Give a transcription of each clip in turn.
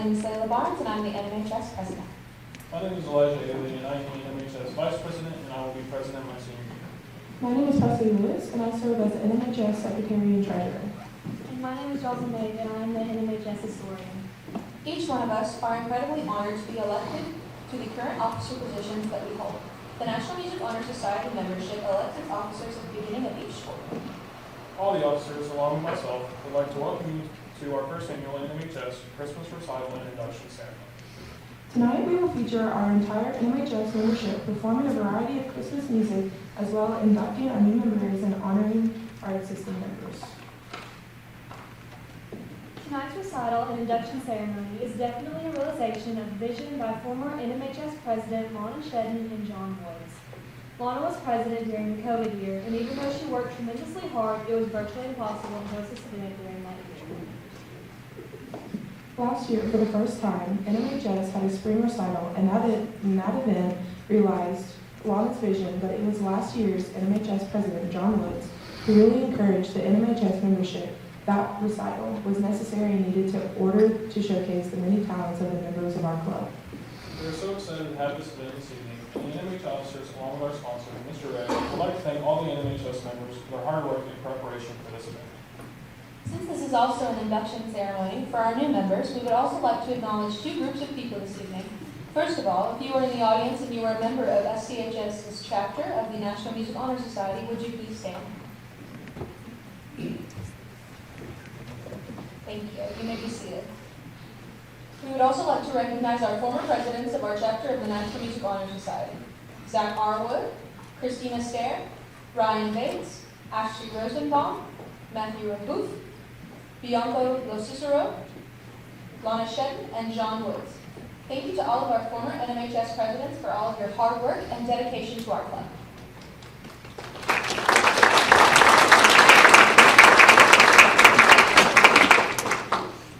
name is Layla Barnes, and I'm the NMHS president. My name is Elijah Ailey, and I am the NMHS vice president, and I will be president my senior year. My name is Presley Lewis, and I serve as the NMHS secretary and treasurer. And my name is Jocelyn Maid, and I am the NMHS historian. Each one of us are incredibly honored to be elected to the current officer positions that we hold. The National Music Honor Society membership elects its officers at the beginning of each school year. All the officers, along with myself, would like to welcome you to our first annual NMHS Christmas Recital and Induction Ceremony. Tonight we will feature our entire NMHS membership performing a variety of Christmas music, as well as inducting our new members and honoring our existing members. Tonight's recital and induction ceremony is definitely a realization of vision by former NMHS President Lana Shedden and John Woods. Lana was president during the COVID year, and even though she worked tremendously hard, it was virtually impossible to host this event during that year. Last year, for the first time, NMHS had a spring recital, and that event realized Lana's vision, but it was last year's NMHS President John Woods who really encouraged the NMHS membership. That recital was necessary and needed in order to showcase the many talents of the members of our club. We are so excited to have this event this evening, and the NMHS officers, along with our sponsor, Mr. Ray, would like to thank all the NMHS members for their hard work in preparation for this event. Since this is also an induction ceremony for our new members, we would also like to acknowledge two groups of people this evening. First of all, if you are in the audience and you are a member of SCHS's chapter of the National Music Honor Society, would you please stand? Thank you. You may be seated. We would also like to recognize our former presidents of our chapter of the National Music Honor Society: Zach Arwood, Christina Stair, Ryan Bates, Ashley Rosenbaum, Matthew Rambuth, Bianco Lo Cicero, Lana Shedden, and John Woods. Thank you to all of our former NMHS presidents for all of your hard work and dedication to our club.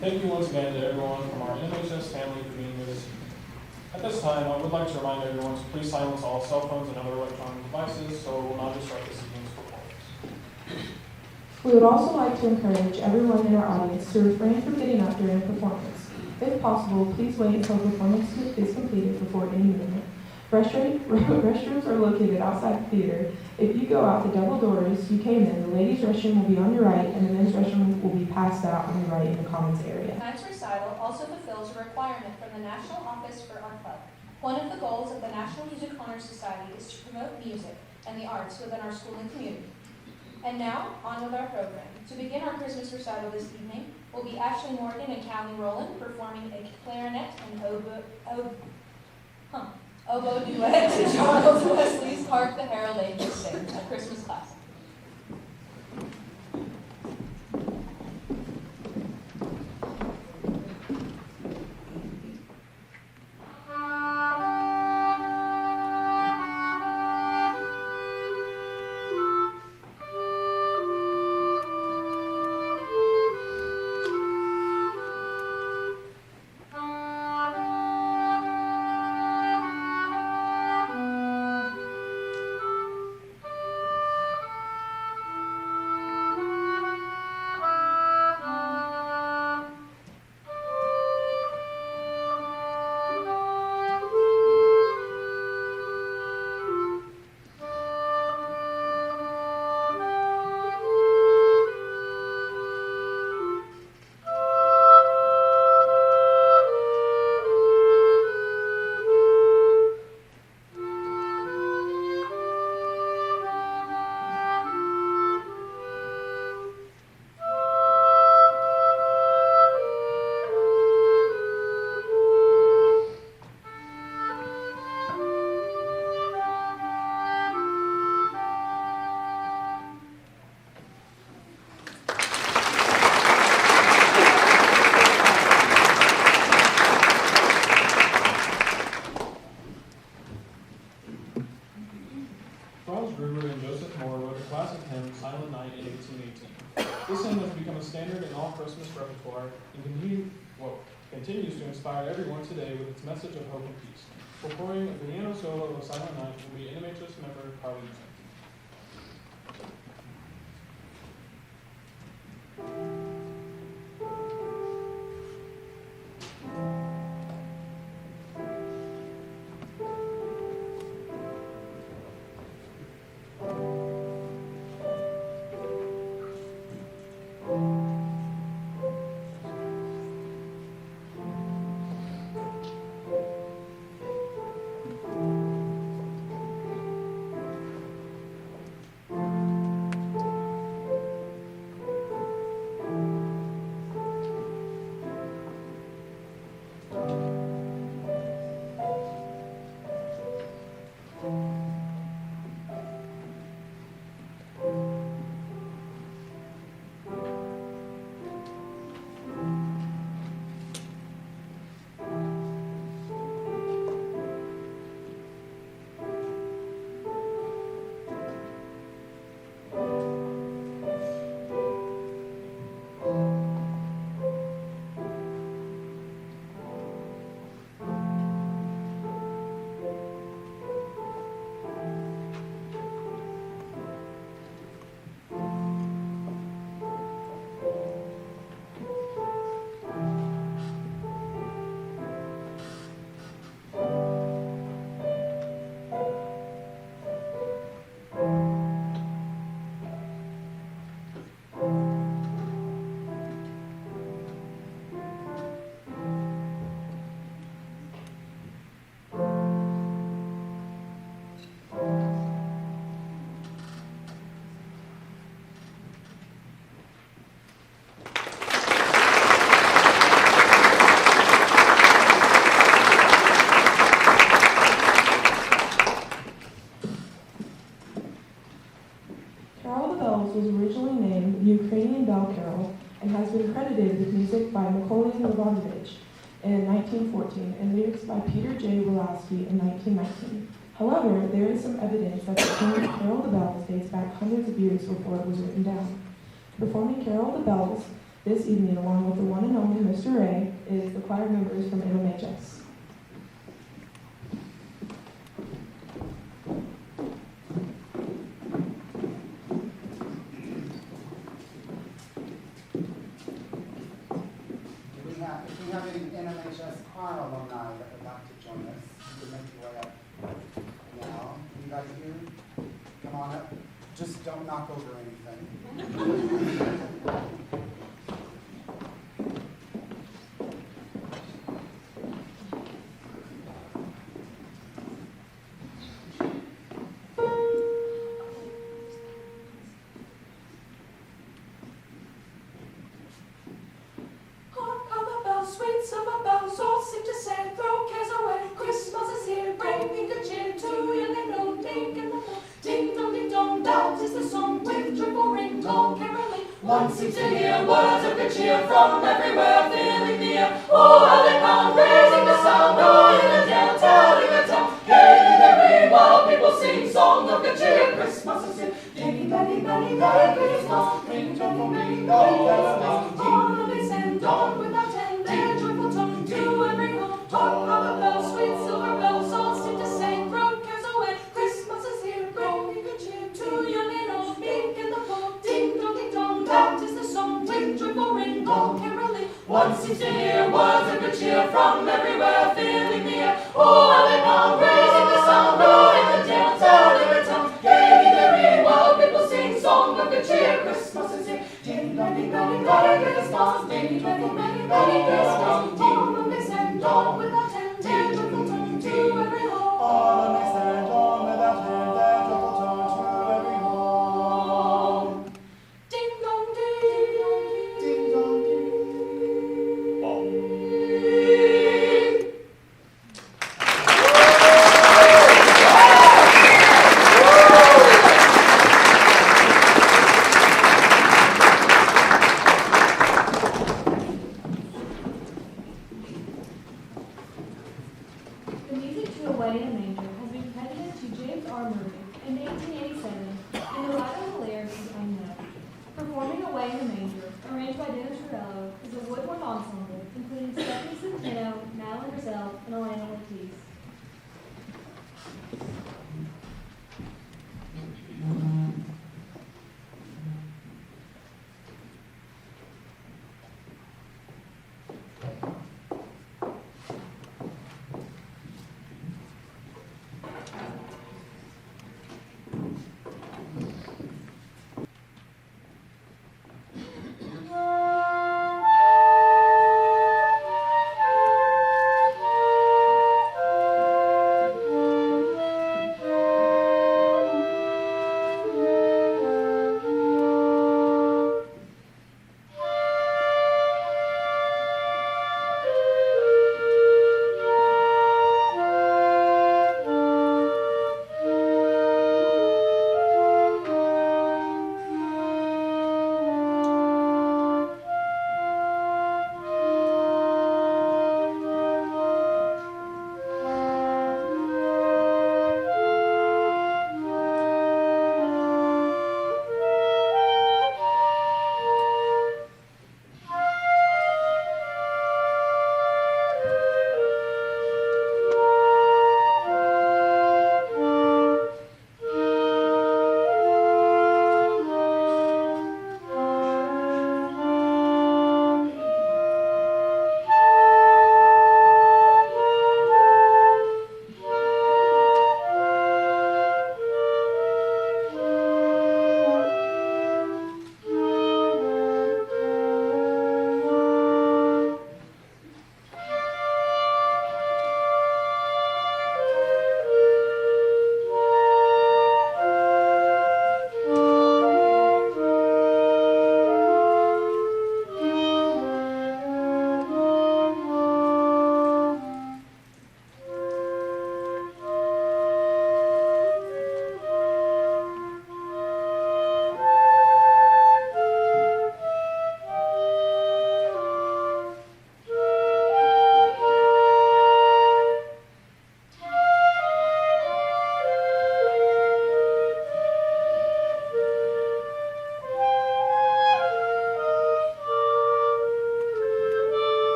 Thank you once again to everyone from our NMHS family for being with us. At this time, I would like to remind everyone to please silence all cell phones and other electronic devices so it will not disrupt this evening's performance. We would also like to encourage everyone in our audience to refrain from getting up during a performance. If possible, please wait until the performance is completed before any movement. Restrooms are located outside the theater. If you go out the double doors you came in, the ladies' restroom will be on your right, and the men's restroom will be passed out on your right in the commons area. Tonight's recital also fulfills a requirement from the National Office for our club. One of the goals of the National Music Honor Society is to promote music and the arts within our school and community. And now, on with our program. To begin our Christmas recital this evening will be Ashley Morgan and Callie Rowland performing a clarinet and oboe duet to Charles Wesley's Hark the Herald Angels Sing, a Christmas classic. This hymn has become a standard in all Christmas repertoire and continues to inspire everyone today with its message of hope and peace. Performing a piano solo of Silent Night will be NMHS member Carly Eason. Carol of the Bells was originally named the Ukrainian Bell Carol and has been credited with music by Makoly Levanovich in 1914 and lyrics by Peter J. Woloski in 1919. However, there is some evidence that the tune Carol of the Bells dates back hundreds of years before it was written down. Performing Carol of the Bells this evening along with the one and only Mr. Ray is the choir members from MMHS. If we have any NMHS choir alumni that would like to join us, you can make your way up now. You guys here? Come on up. Just don't knock over anything. Hark, how the bells, sweet silver bells, all seem to say, throw cares away. Christmas is here, bringing good cheer to your little ding in the bell. Ding dong, ding dong, that is the song with triple ring, tall caroling. One seems to hear words of good cheer from everywhere, filling the air. Oh, how they pound, raising the sound, oh, in the town, telling the town. Gaily they ring while people sing song of good cheer. Christmas is here, ding, ding, ding, ding, Merry Christmas, ring, ding, ding, ding, all of they send on without end their joyful tone to every home. Hark, how the bells, sweet silver bells, all seem to say, throw cares away. Christmas is here, bringing good cheer to young and old, meek and the bold. Ding dong, that is the song with joyful ring, all caroling. One seems to hear words of good cheer from everywhere, filling the air. Oh, how they pound, raising the sound, oh, in the town, telling the town. Gaily they ring while people sing song of good cheer. Christmas is here, ding dong, Merry Christmas, ding dong, Merry Christmas. All of they send on without end their joyful tone to every home. All of they send on without end their joyful tone to every home. Ding dong ding, Ding dong, ding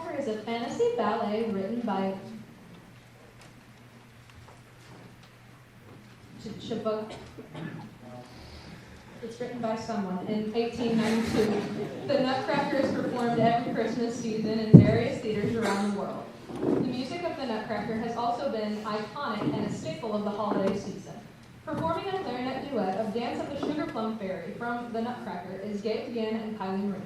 Nutcracker is a fantasy ballet written by It's written by someone in 1892. The Nutcracker is performed every Christmas season in various theaters around the world. The music of the Nutcracker has also been iconic and a staple of the holiday season. Performing a clarinet duet of Dance of the Sugar Plum Fairy from the Nutcracker is Gabe Gann and Kylie Marie.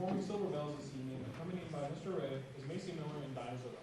Performing Silver Bells this evening, accompanied by Mr. Ray, is Macy Miller and Dinah Zorella.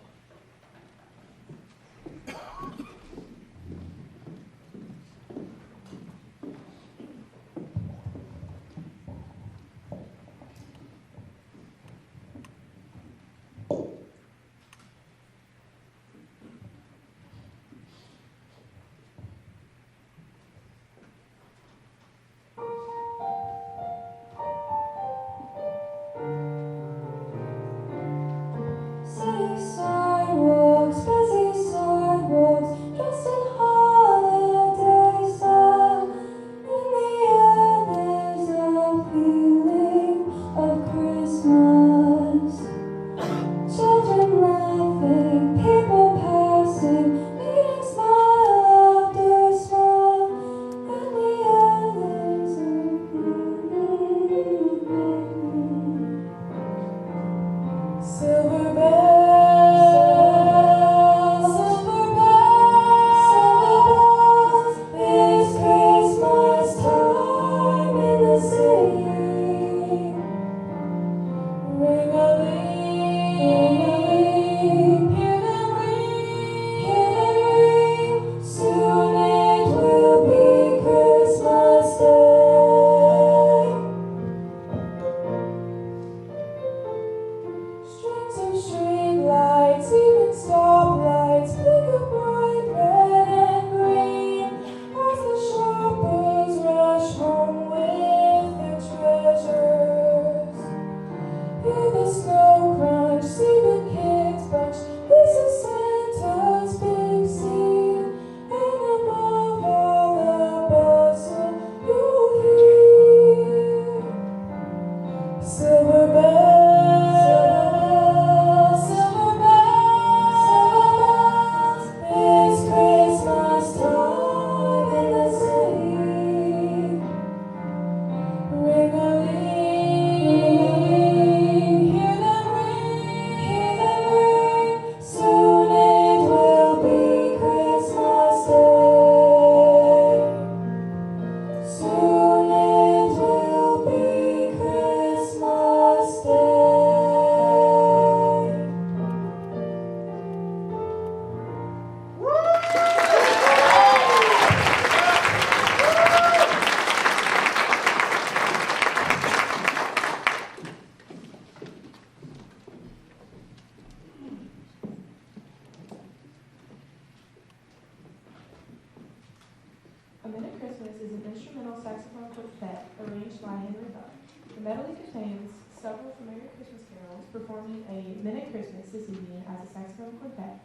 The medley contains several familiar Christmas carols. Performing a Minute Christmas this evening as a saxophone quintet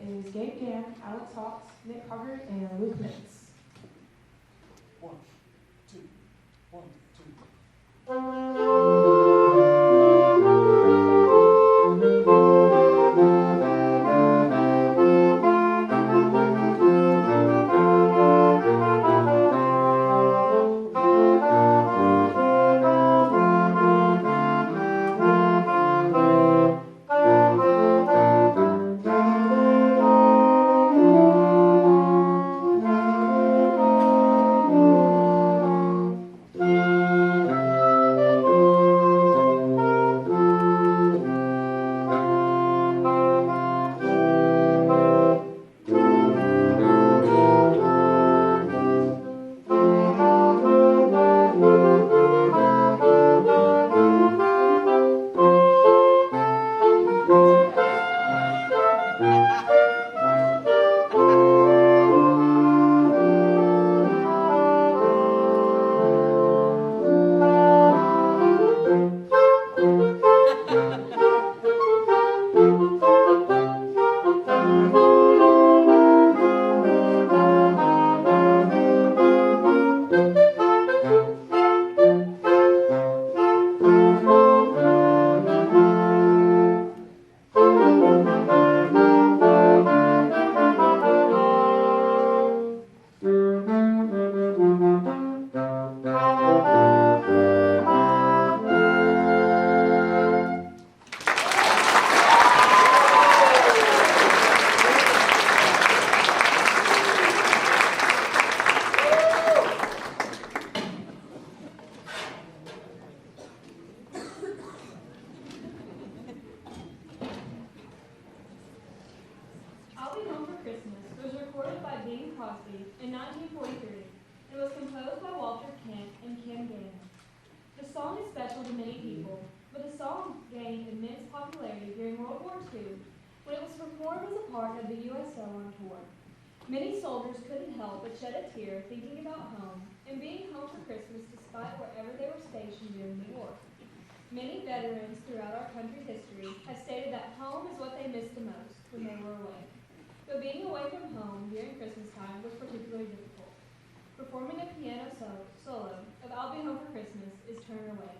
is Gabe Gann, Alex Hawks, Nick Hoggart, and Luke Mintz. 1, 2, 1, 2. I'll Be Home for Christmas was recorded by Bing Crosby in 1943 and was composed by Walter Kent and Kim Gayner. The song is special to many people, but the song gained immense popularity during World War II when it was performed as a part of the USO on tour. Many soldiers couldn't help but shed a tear thinking about home and being home for Christmas despite wherever they were stationed during the war. Many veterans throughout our country's history have stated that home is what they missed the most when they were away. But being away from home during Christmas time was particularly difficult. Performing a piano solo of I'll Be Home for Christmas is Turn Away.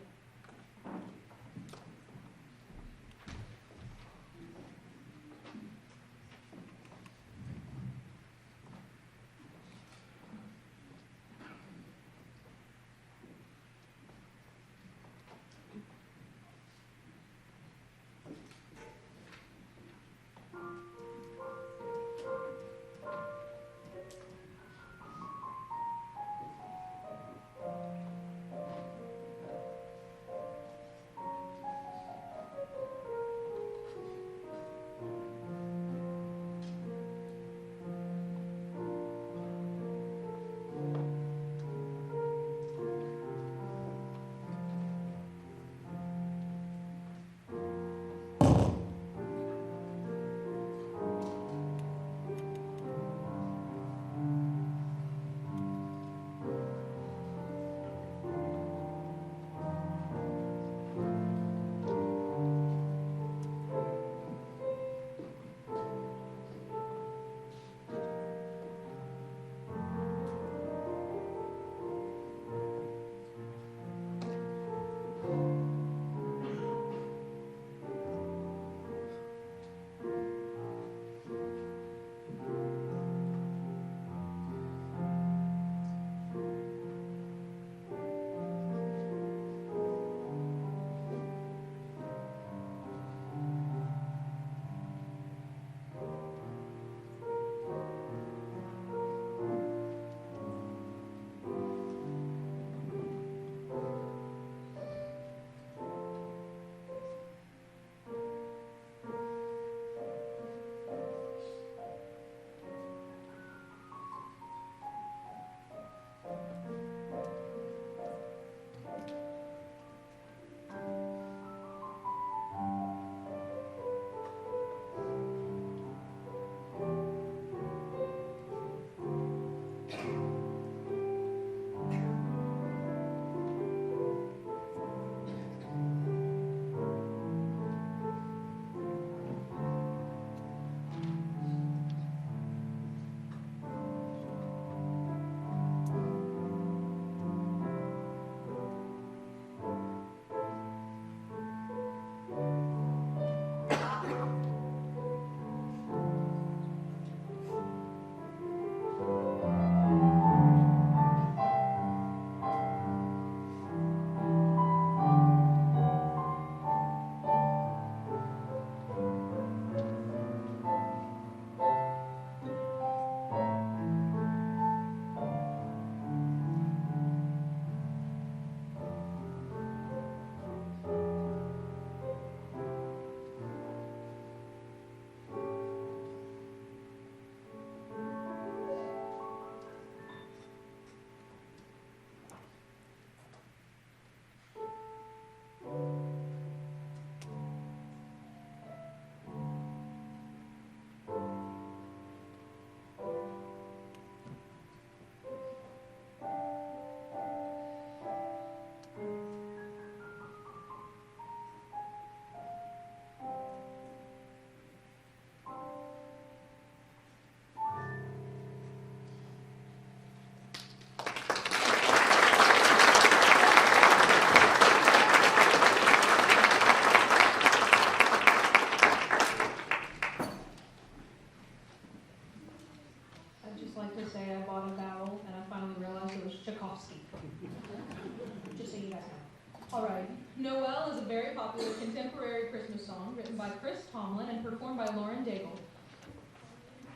All right. Noel is a very popular contemporary Christmas song written by Chris Tomlin and performed by Lauren Daigle.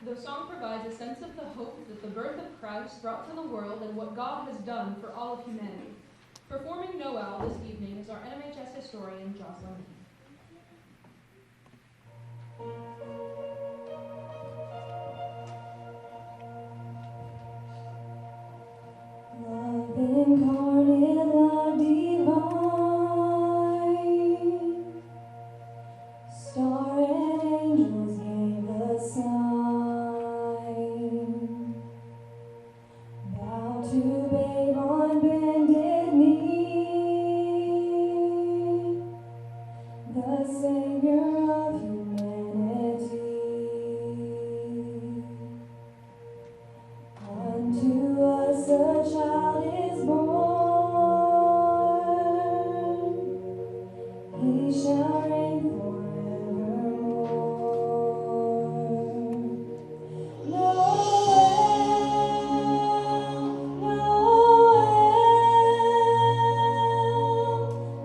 The song provides a sense of the hope that the birth of Christ brought to the world and what God has done for all of humanity. Performing Noel this evening is our NMHS historian, Jocelyn Keith. Love incarnate, love divine, star and angels gave the sign. Bow to babe on bended knee, the Savior of humanity. Unto us a child is born, he shall reign forevermore. Noel, Noel,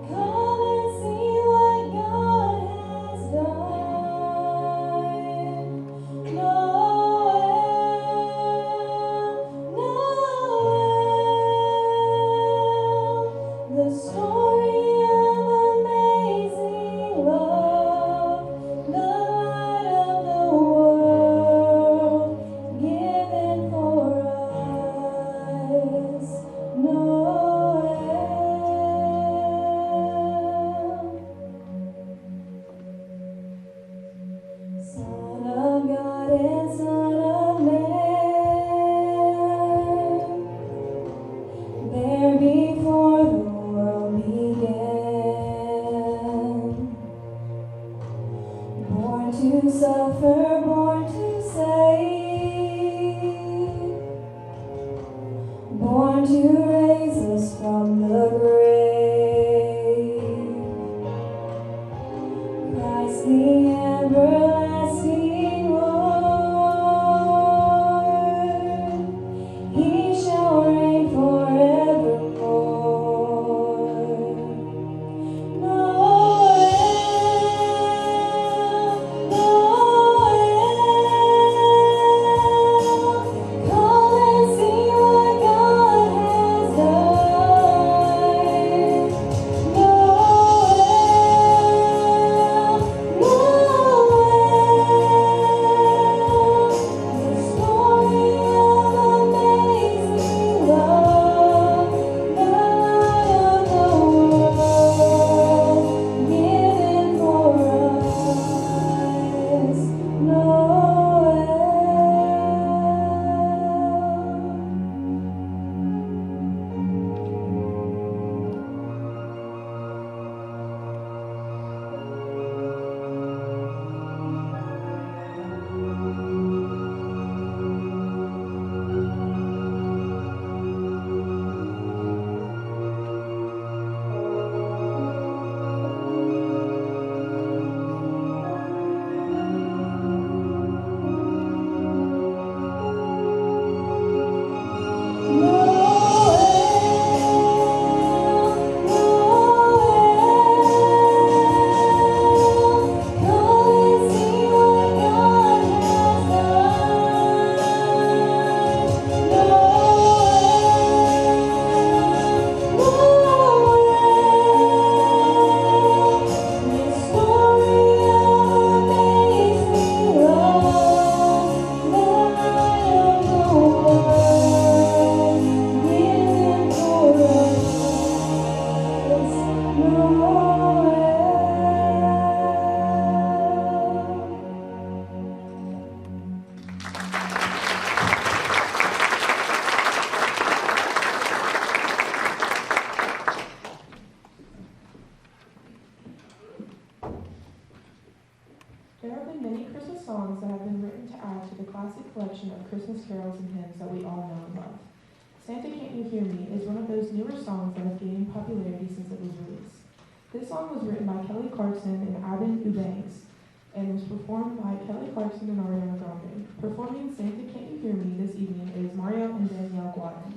come and see what God has done. Noel, the story of amazing love, the light of the world, given for us. Noel, Son of God and Son of Man, there before the world began, born to suffer, born to save, born to raise us from the grave. Christ the everlasting Lord, he shall reign forevermore. Noel, Noel, come and see what God has done. Noel, the story of amazing love, the light of the world, given for us. Noel. There have been many Christmas songs that have been written to add to the classic collection of Christmas carols and hymns that we all know and love. Santa Can't You Hear Me is one of those newer songs that have gained popularity since it was released. This song was written by Kelly Clarkson and Abin Eubanks and was performed by Kelly Clarkson and Ariana Grande. Performing Santa Can't You Hear Me this evening is Mario and Danielle Guadin.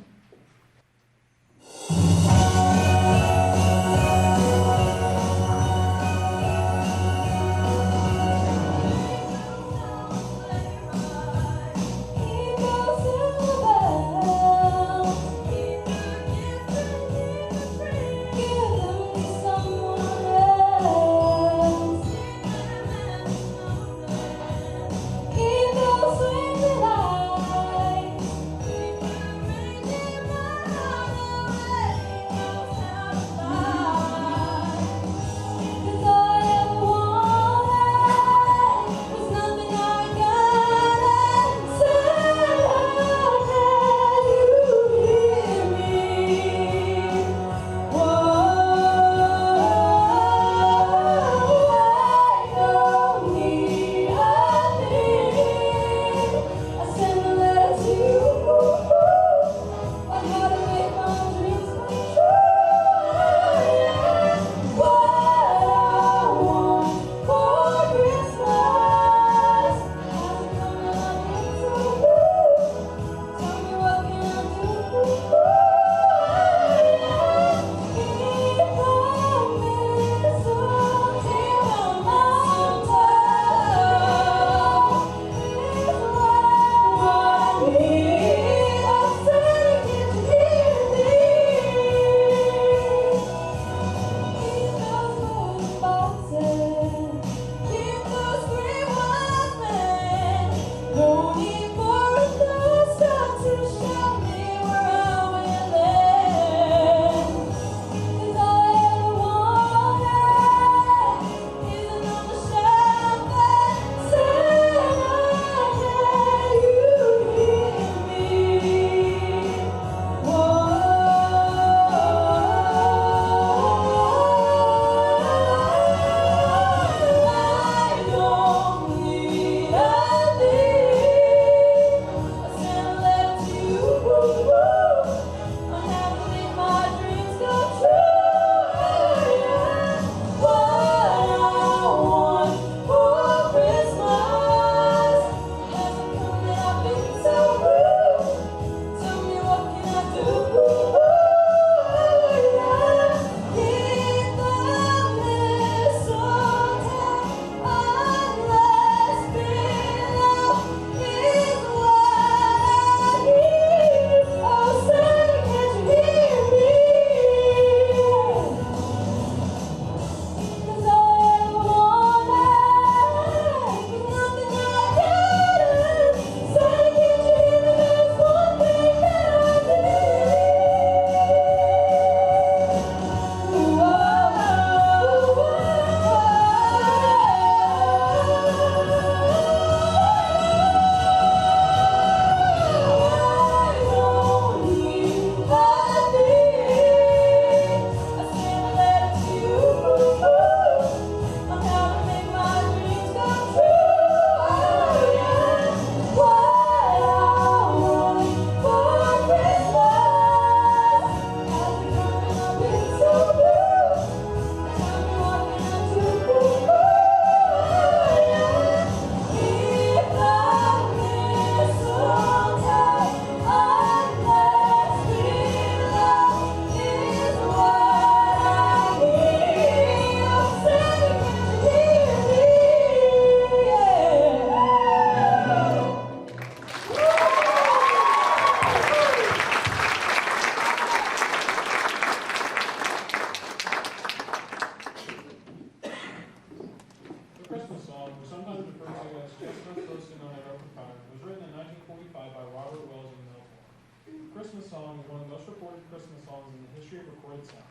best recorded Christmas songs in the history of recorded sound.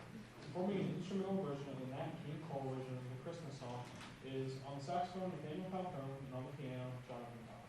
Performing an instrumental version of the Nat King Cole version of the Christmas song is on the saxophone, Nathaniel Falcone, and on the piano, Jonathan Powell.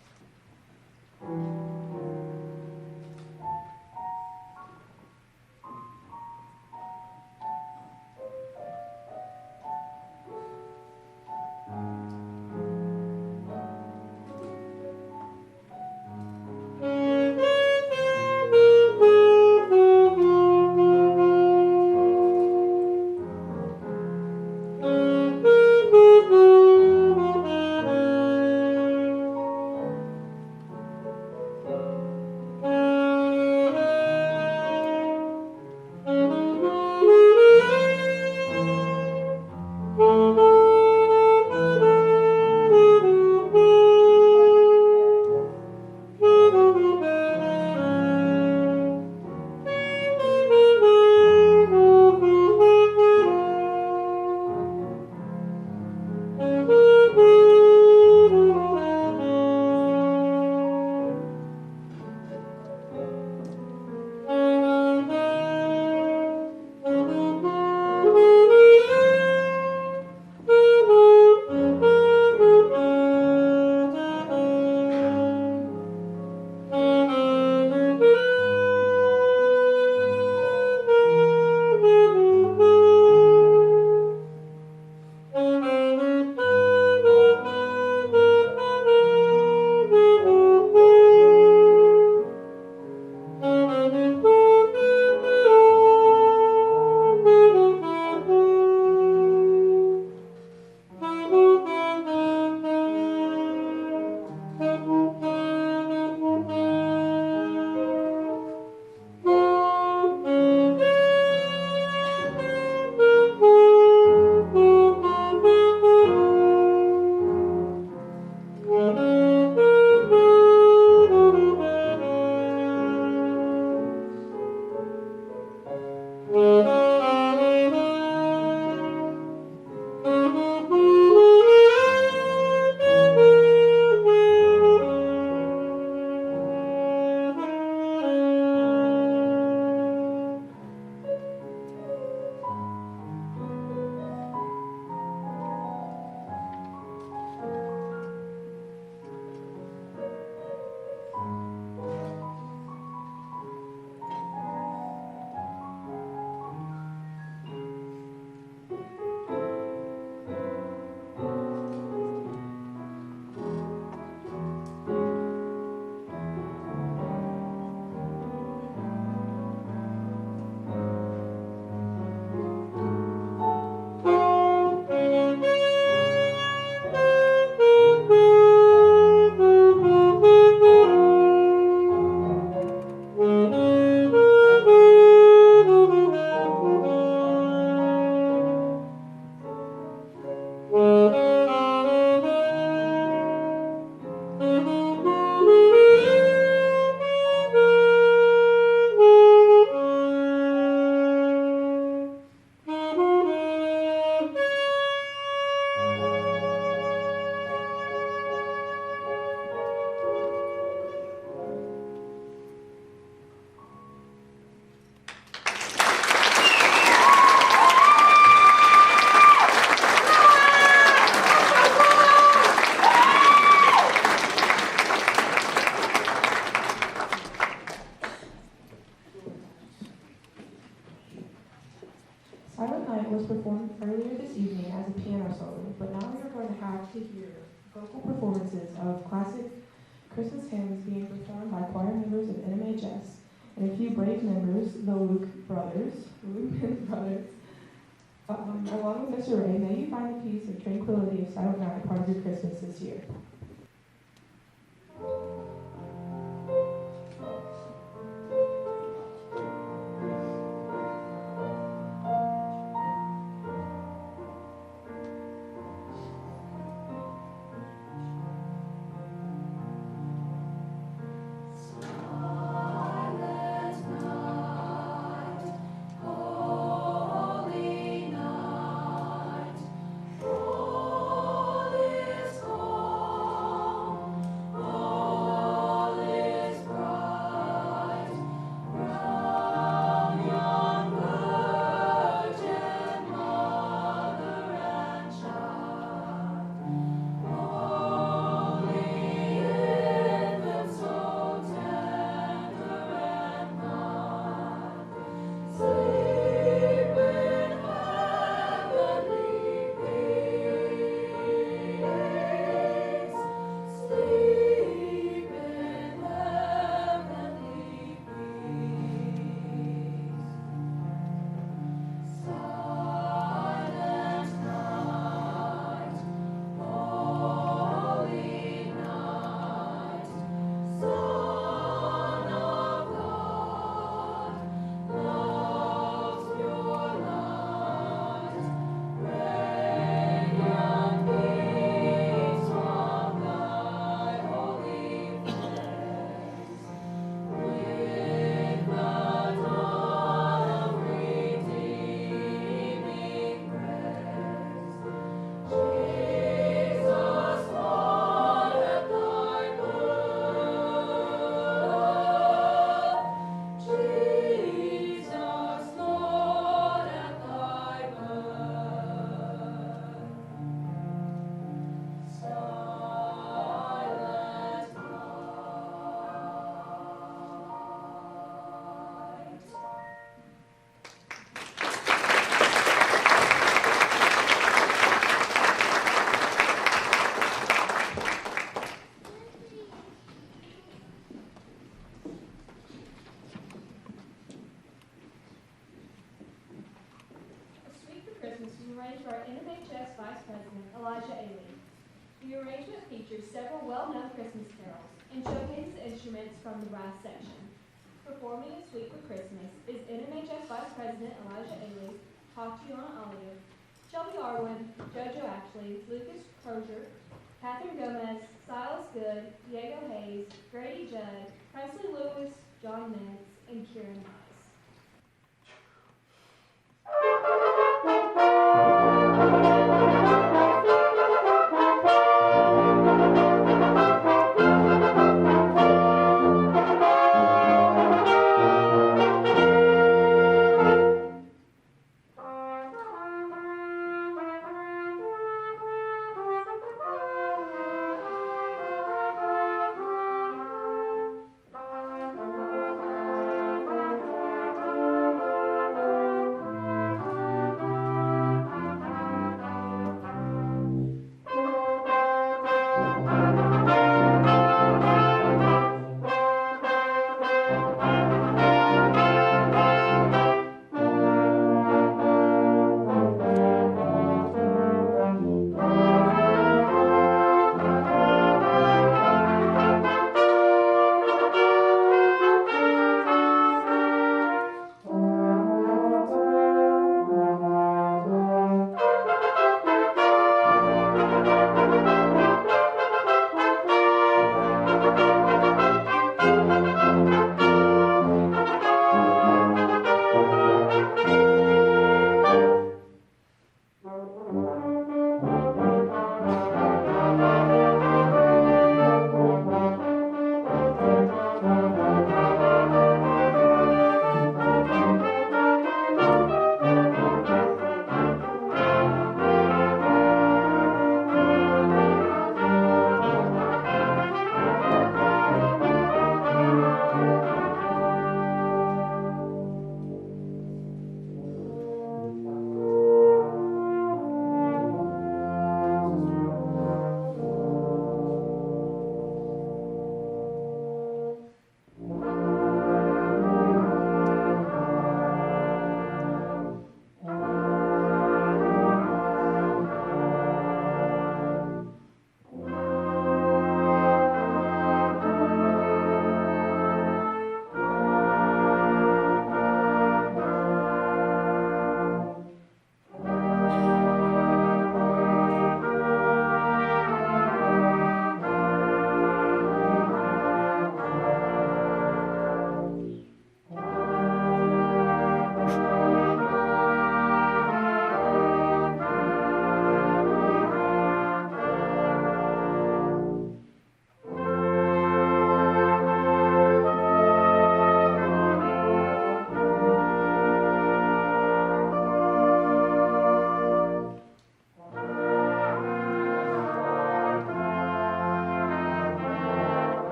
Silent Night was performed earlier this evening as a piano solo, but now we are going to have to hear vocal performances of classic Christmas hymns being performed by choir members of NMHS and a few brave members, the Luke brothers, along with Mr. Ray. May you find the peace and tranquility of Silent Night part of your Christmas this year. Holy night, all is gone. Christmas was arranged by our NMHS Vice President, Elijah Ailey. The arrangement features several well-known Christmas carols and showcases instruments from the brass section. Performing a suite for Christmas is NMHS Vice President Elijah Ailey, Tatiana Olive, Shelby Arwood, JoJo Ashley, Lucas Crozier, Catherine Gomez, Silas Good, Diego Hayes, Grady Judd, Presley Lewis, John Metz, and Kieran Mize.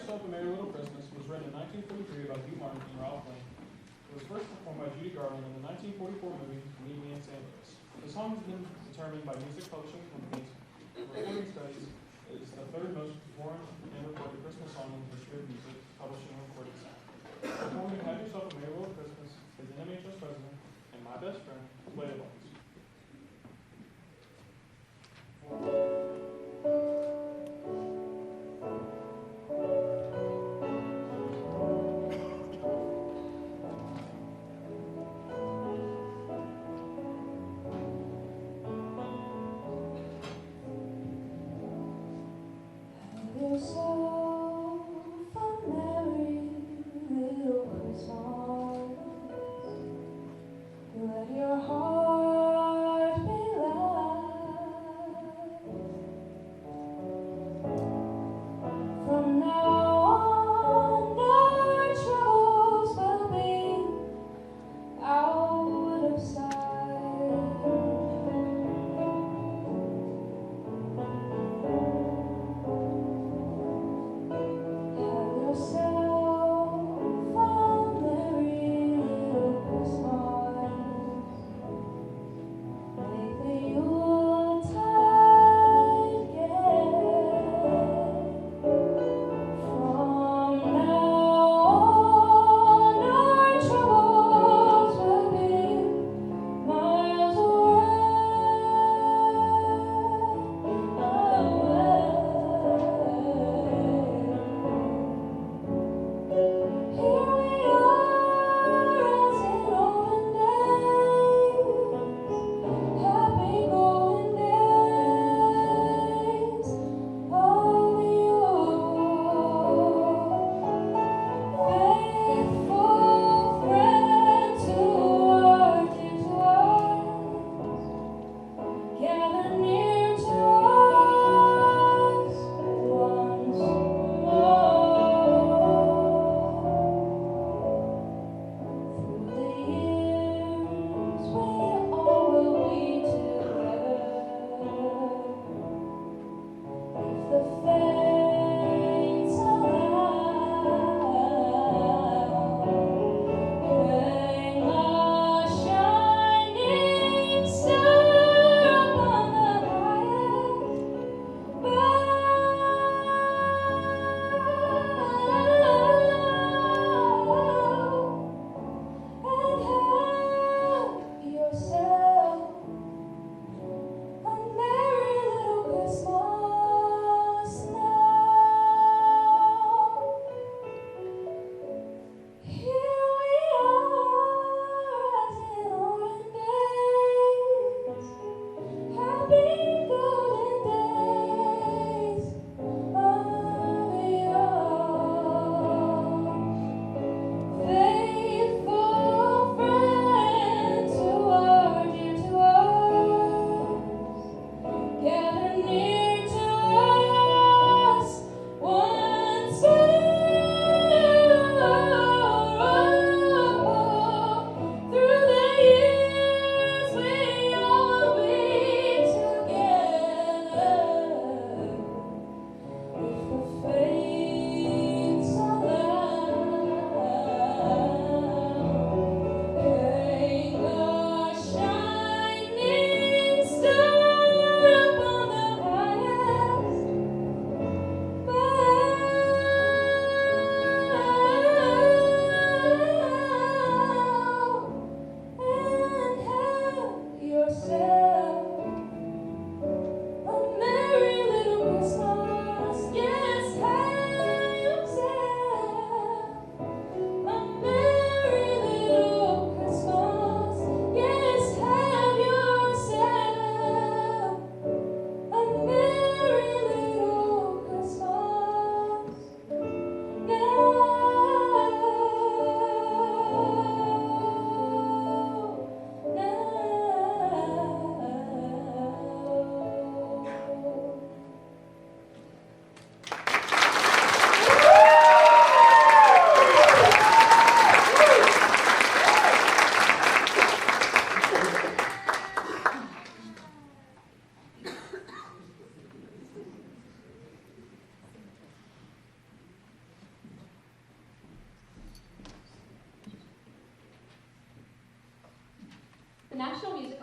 Yourself a Merry Little Christmas was written in 1943 by Hugh Martin and Ralph Lane. It was first performed by Judy Garland in the 1944 movie Meet Me in St. Louis. The song has been determined by music publishing companies and recording studies is the third most performed and recorded Christmas song in the history of music publishing and recording sound. Performing Have Yourself a Merry Little Christmas is NMHS president and my best friend, Leah Bones.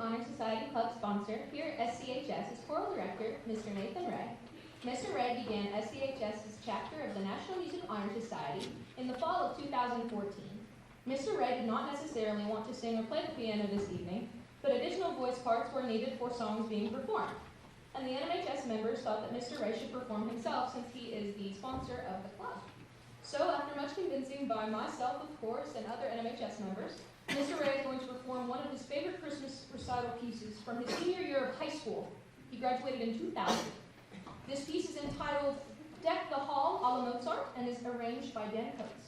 Honor Society Club sponsor here at SCHS is Choral Director, Mr. Nathan Ray. Mr. Ray began SCHS's chapter of the National Music Honor Society in the fall of 2014. Mr. Ray did not necessarily want to sing or play the piano this evening, but additional voice parts were needed for songs being performed. And the NMHS members thought that Mr. Ray should perform himself since he is the sponsor of the club. So after much convincing by myself, of course, and other NMHS members, Mr. Ray is going to perform one of his favorite Christmas recital pieces from his senior year of high school. He graduated in 2000. This piece is entitled Deck the Hall a la Mozart and is arranged by Dan Coates.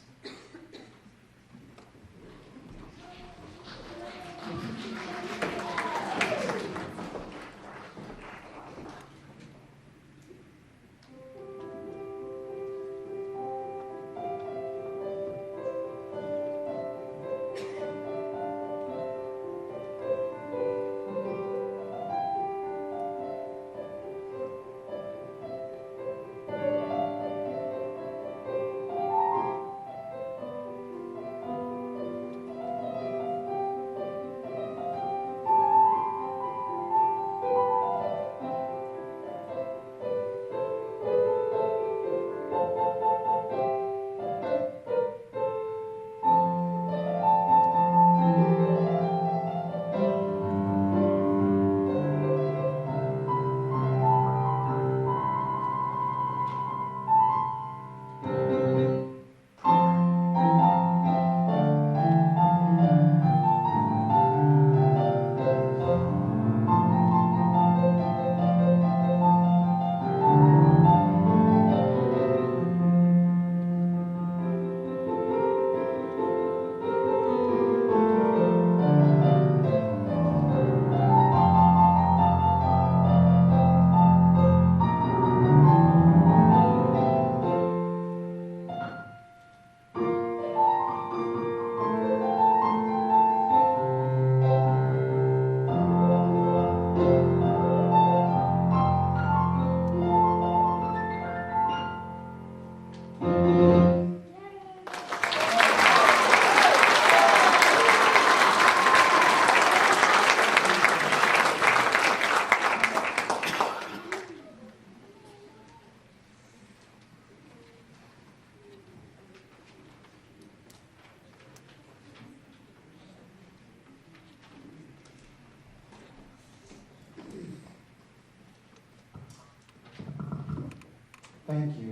Thank you.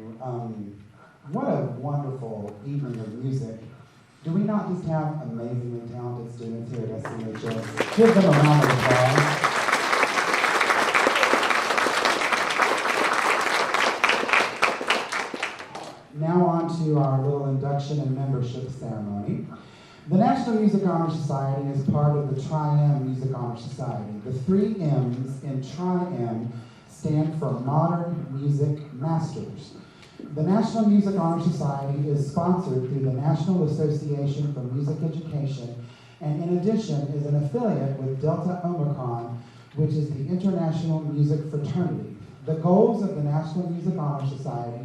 What a wonderful evening of music. Do we not just have amazingly talented students here at SCHS? Give them a round of applause. Now on to our little induction and membership ceremony. The National Music Honor Society is part of the Tri-M Music Honor Society. The three M's in Tri-M stand for Modern Music Masters. The National Music Honor Society is sponsored through the National Association for Music Education, and in addition is an affiliate with Delta Omicron, which is the International Music Fraternity. The goals of the National Music Honor Society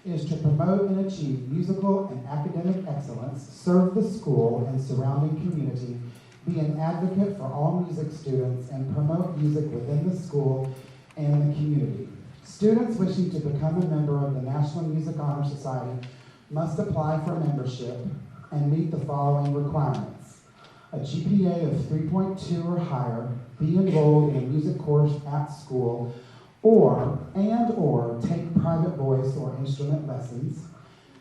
is to promote and achieve musical and academic excellence, serve the school and surrounding community, be an advocate for all music students, and promote music within the school and the community. Students wishing to become a member of the National Music Honor Society must apply for membership and meet the following requirements: a GPA of 3.2 or higher, be enrolled in a music course at school, or take private voice or instrument lessons,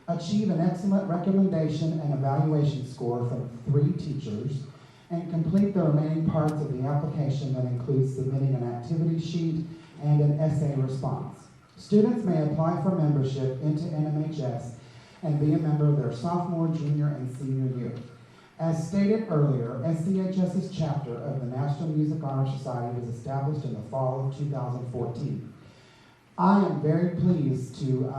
achieve an excellent recommendation and evaluation score from 3 teachers, and complete the remaining parts of the application that includes submitting an activity sheet and an essay response. Students may apply for membership into NMHS and be a member their sophomore, junior, and senior year. As stated earlier, SCHS's chapter of the National Music Honor Society was established in the fall of 2014. I am very pleased to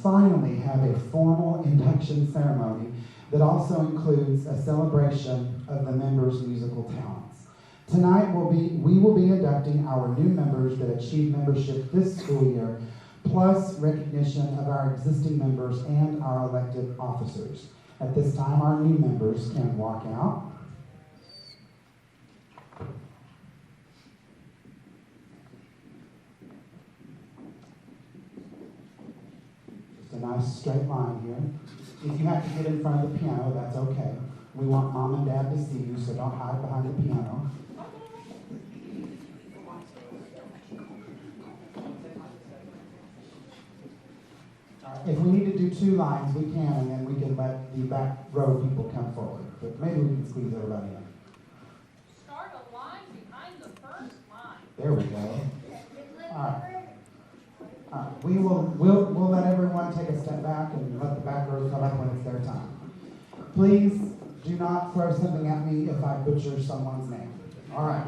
finally have a formal induction ceremony that also includes a celebration of the members' musical talents. Tonight we will be inducting our new members that achieved membership this school year, plus recognition of our existing members and our elected officers. At this time, our new members can walk out. nice straight line here. If you have to get in front of the piano, that's okay. We want mom and dad to see you, so don't hide behind the piano. If we need to do 2 lines, we can, and then we can let the back row people come forward. But maybe we can squeeze everybody in. Start a line behind the first line. There we go. All right. We'll let everyone take a step back and let the back row come up when it's their time. Please do not throw something at me if I butcher someone's name. All right.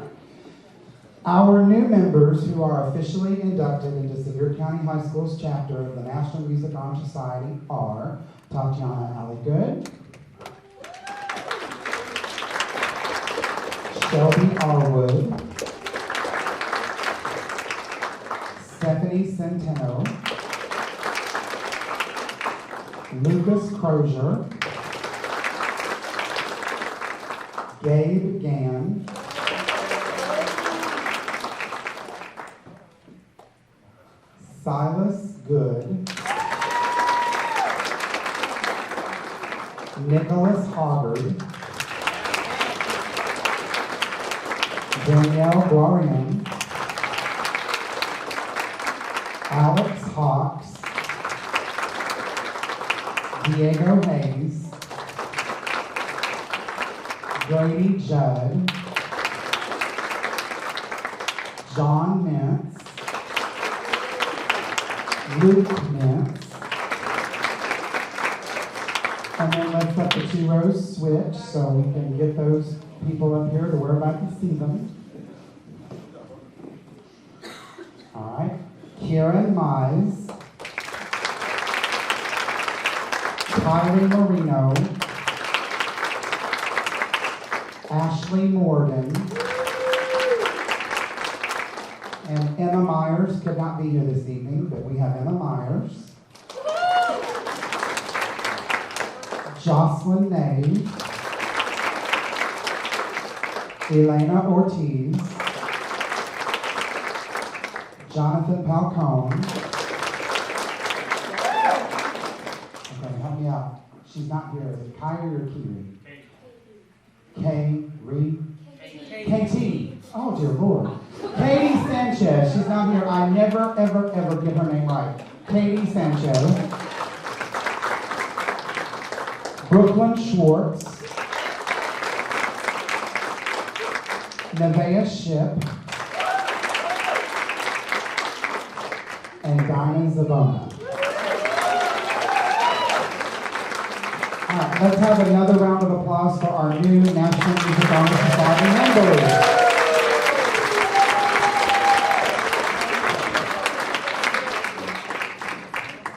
Our new members who are officially inducted into Sevier County High School's chapter of the National Music Honor Society are Tatiana Alligood, Shelby Arwood, Stephanie Centeno, Lucas Crozier, Gabe Gann, Silas Good, Nicholas Hoggard, Danielle Guarian, Alex Hawks, Diego Hayes, Grady Judd, John Mintz, Luke Mintz, and then let's let the 2 rows switch so we can get those people up here to where I can see them. All right. Kieran Mize, Kylie Marino, Ashley Morgan, and Emma Myers could not be here this evening, but we have Emma Myers, Jocelyn Nave, Elena Ortiz, Jonathan Falcone. Okay, help me out. She's not here. Is it Kyrie or Kiri? KT. Oh, dear Lord. Katie Sanchez. She's not here. I never, ever, ever get her name right. Katie Sanchez. Brooklyn Schwartz. Nevaeh Ship. And Dinah Zabona. All right, let's have another round of applause for our new National Music Honor Society members.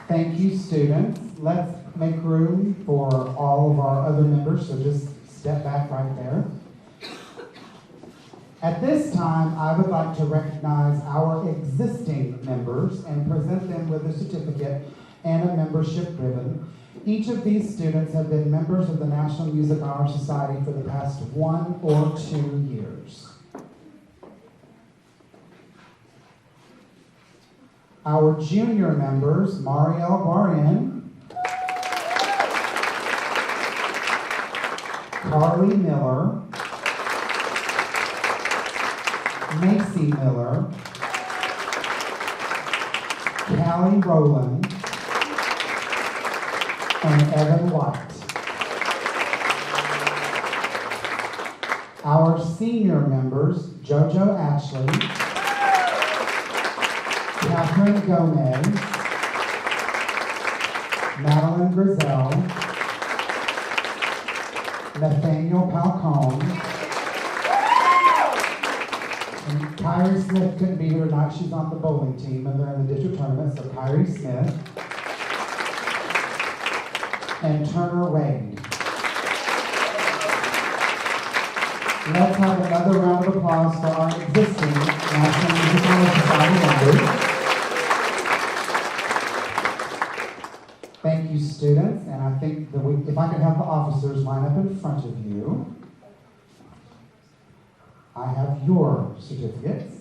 Thank you, students. Let's make room for all of our other members, so just step back right there. At this time, I would like to recognize our existing members and present them with a certificate and a membership ribbon. Each of these students have been members of the National Music Honor Society for the past 1 or 2 years. Our junior members, Marielle Guarin, Carly Miller, Macy Miller, Callie Rowland, and Evan White. Our senior members, JoJo Ashley, Catherine Gomez, Madeline Grizel, Nathaniel Falcone, and Kyrie Smith couldn't be here tonight. She's on the bowling team and they're in the district tournament, so Kyrie Smith. And Turner Wade. Let's have another round of applause for our existing National Music Honor Society members. Thank you, students, and I think that if I could have the officers line up in front of you. I have your certificates.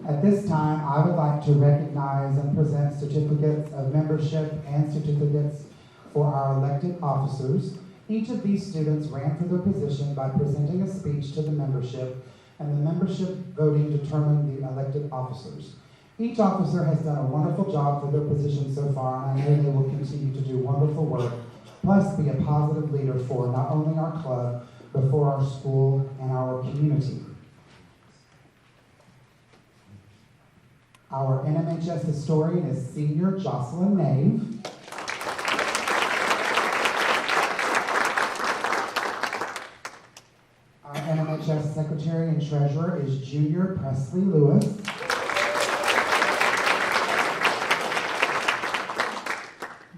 At this time, I would like to recognize and present certificates of membership and certificates for our elected officers. Each of these students ran for their position by presenting a speech to the membership, and the membership voting determined the elected officers. Each officer has done a wonderful job for their position so far, and I know they will continue to do wonderful work, plus be a positive leader for not only our club, but for our school and our community. Our NMHS historian is Senior Jocelyn Nave. Our NMHS secretary and treasurer is Junior Presley Lewis.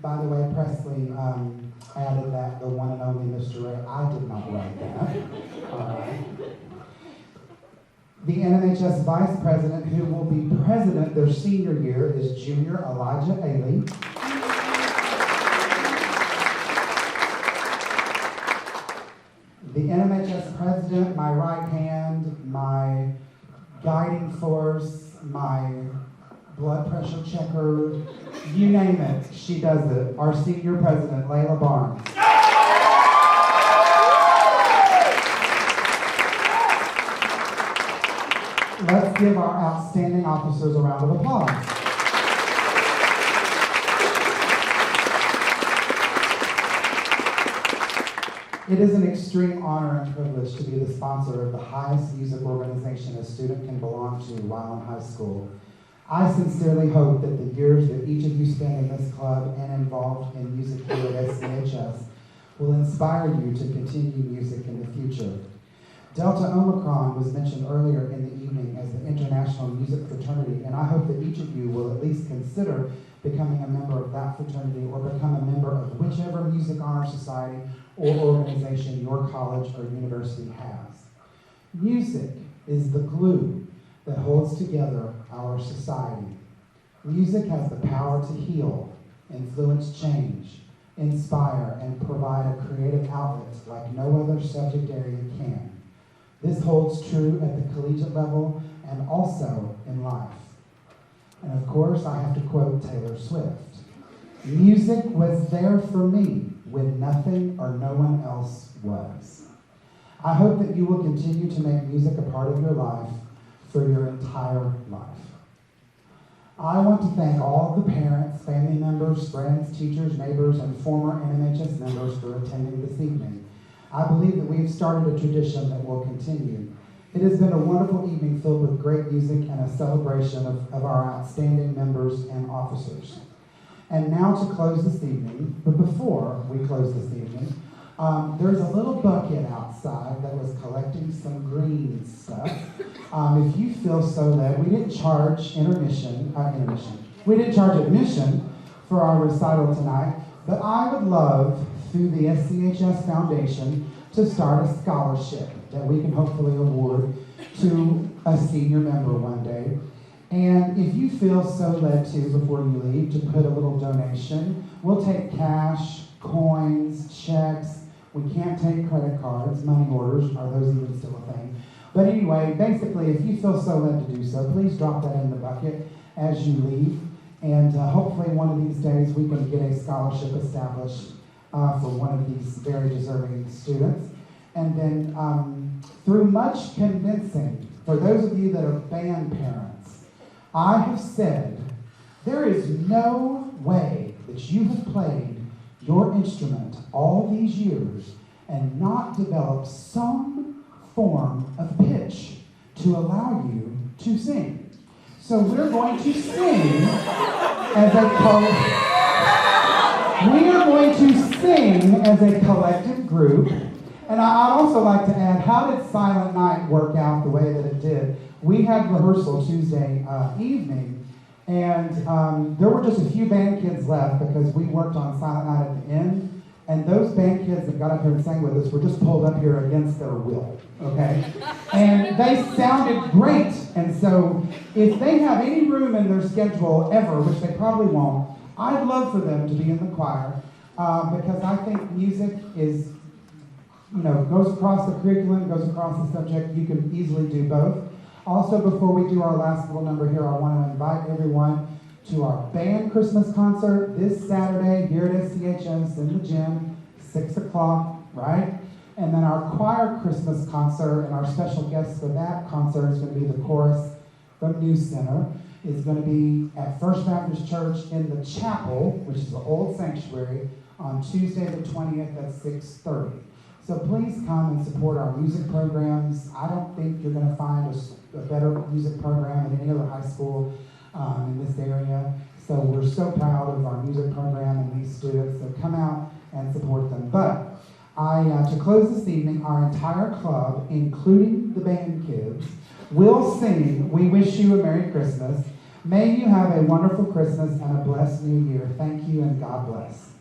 By the way, Presley added that the one and only Mr. Ray. I did not write that. All right. The NMHS vice president, who will be president their senior year, is Junior Elijah Ailey. The NMHS president, my right hand, my guiding force, my blood pressure checker, you name it, she does it. Our senior president, Layla Barnes. Let's give our outstanding officers a round of applause. It is an extreme honor and privilege to be the sponsor of the highest music organization a student can belong to while in high school. I sincerely hope that the years that each of you spend in this club and involved in music here at SCHS will inspire you to continue music in the future. Delta Omicron was mentioned earlier in the evening as the international music fraternity, and I hope that each of you will at least consider becoming a member of that fraternity or become a member of whichever music honor society or organization your college or university has. Music is the glue that holds together our society. Music has the power to heal, influence change, inspire, and provide a creative outlet like no other subject area can. This holds true at the collegiate level and also in life. And of course, I have to quote Taylor Swift. Music was there for me when nothing or no one else was. I hope that you will continue to make music a part of your life for your entire life. I want to thank all the parents, family members, friends, teachers, neighbors, and former NMHS members for attending this evening. I believe that we have started a tradition that will continue. It has been a wonderful evening filled with great music and a celebration of our outstanding members and officers. And now to close this evening, but before we close this evening, there's a little bucket outside that was collecting some green stuff. If you feel so led, we didn't charge we didn't charge admission for our recital tonight, but I would love, through the SCHS Foundation, to start a scholarship that we can hopefully award to a senior member one day. And if you feel so led to, before you leave, to put a little donation, we'll take cash, coins, checks. We can't take credit cards, money orders. Are those even still a thing? But anyway, basically, if you feel so led to do so, please drop that in the bucket as you leave. And hopefully one of these days we can get a scholarship established for one of these very deserving students. And then through much convincing, for those of you that are band parents, I have said, there is no way that you have played your instrument all these years and not developed some form of pitch to allow you to sing. So we're going to sing as a collective group. And I'd also like to add, how did Silent Night work out the way that it did? We had rehearsal Tuesday evening, and there were just a few band kids left because we worked on Silent Night at the end. And those band kids that got up here and sang with us were just pulled up here against their will, okay? And they sounded great. And so if they have any room in their schedule ever, which they probably won't, I'd love for them to be in the choir because I think music is, goes across the curriculum, goes across the subject. You can easily do both. Also, before we do our last little number here, I want to invite everyone to our band Christmas concert this Saturday here at SCHS in the gym, 6 o'clock, right? And then our choir Christmas concert, and our special guest for that concert is going to be the chorus from New Center. It's going to be at First Baptist Church in the chapel, which is the old sanctuary, on Tuesday the 20th at 6:30. So please come and support our music programs. I don't think you're going to find a better music program in any other high school in this area. So we're so proud of our music program and these students. So come out and support them. But to close this evening, our entire club, including the band kids, will sing "We Wish You a Merry Christmas." May you have a wonderful Christmas and a blessed New Year. Thank you and God bless.